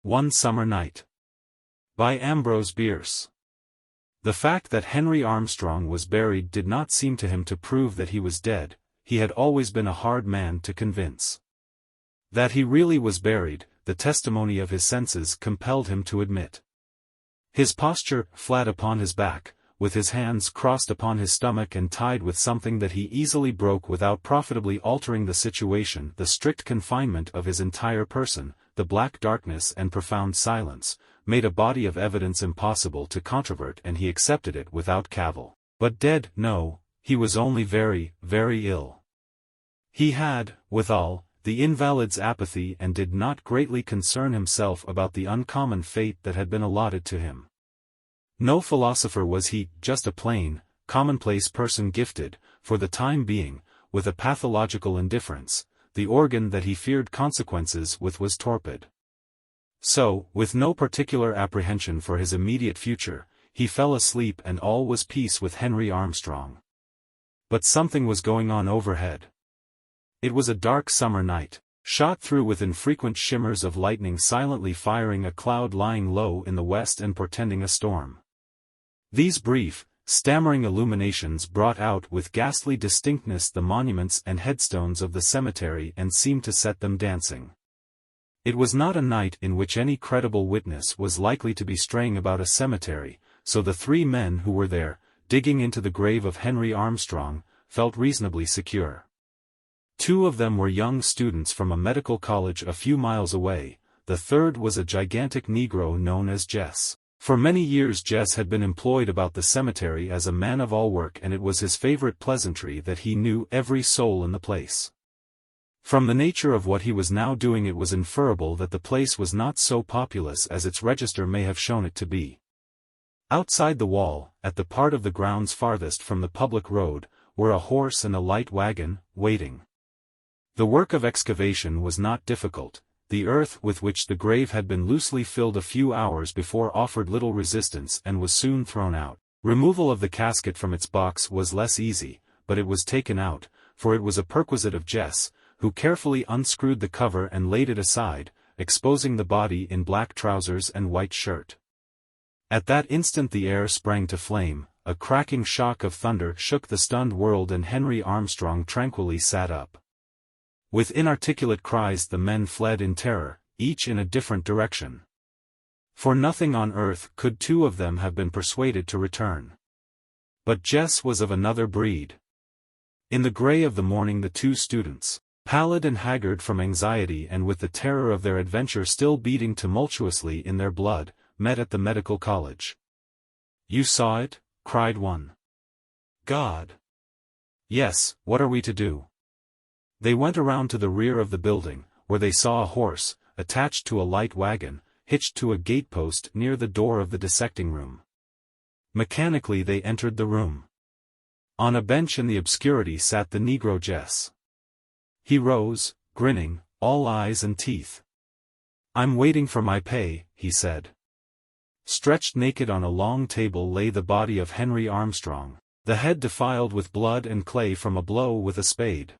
One Summer Night. By Ambrose Bierce. The fact that Henry Armstrong was buried did not seem to him to prove that he was dead. He had always been a hard man to convince. That he really was buried, the testimony of his senses compelled him to admit. His posture, flat upon his back, with his hands crossed upon his stomach and tied with something that he easily broke without profitably altering the situation, the strict confinement of his entire person, the black darkness and profound silence, made a body of evidence impossible to controvert, and he accepted it without cavil. But dead, no, he was only very, very ill. He had, withal, the invalid's apathy and did not greatly concern himself about the uncommon fate that had been allotted to him. No philosopher was he, just a plain, commonplace person gifted, for the time being, with a pathological indifference. The organ that he feared consequences with was torpid. So, with no particular apprehension for his immediate future, he fell asleep and all was peace with Henry Armstrong. But something was going on overhead. It was a dark summer night, shot through with infrequent shimmers of lightning silently firing a cloud lying low in the west and portending a storm. These brief, stammering illuminations brought out with ghastly distinctness the monuments and headstones of the cemetery and seemed to set them dancing. It was not a night in which any credible witness was likely to be straying about a cemetery, so the three men who were there, digging into the grave of Henry Armstrong, felt reasonably secure. Two of them were young students from a medical college a few miles away, the third was a gigantic Negro known as Jess. For many years Jess had been employed about the cemetery as a man of all work, and it was his favorite pleasantry that he knew every soul in the place. From the nature of what he was now doing it was inferable that the place was not so populous as its register may have shown it to be. Outside the wall, at the part of the grounds farthest from the public road, were a horse and a light wagon, waiting. The work of excavation was not difficult. The earth with which the grave had been loosely filled a few hours before offered little resistance and was soon thrown out. Removal of the casket from its box was less easy, but it was taken out, for it was a perquisite of Jess, who carefully unscrewed the cover and laid it aside, exposing the body in black trousers and white shirt. At that instant the air sprang to flame, a cracking shock of thunder shook the stunned world, and Henry Armstrong tranquilly sat up. With inarticulate cries the men fled in terror, each in a different direction. For nothing on earth could two of them have been persuaded to return. But Jess was of another breed. In the grey of the morning the two students, pallid and haggard from anxiety and with the terror of their adventure still beating tumultuously in their blood, met at the medical college. "You saw it?" cried one. "God!" "Yes, what are we to do?" They went around to the rear of the building, where they saw a horse, attached to a light wagon, hitched to a gatepost near the door of the dissecting room. Mechanically they entered the room. On a bench in the obscurity sat the Negro Jess. He rose, grinning, all eyes and teeth. "I'm waiting for my pay," he said. Stretched naked on a long table lay the body of Henry Armstrong, the head defiled with blood and clay from a blow with a spade.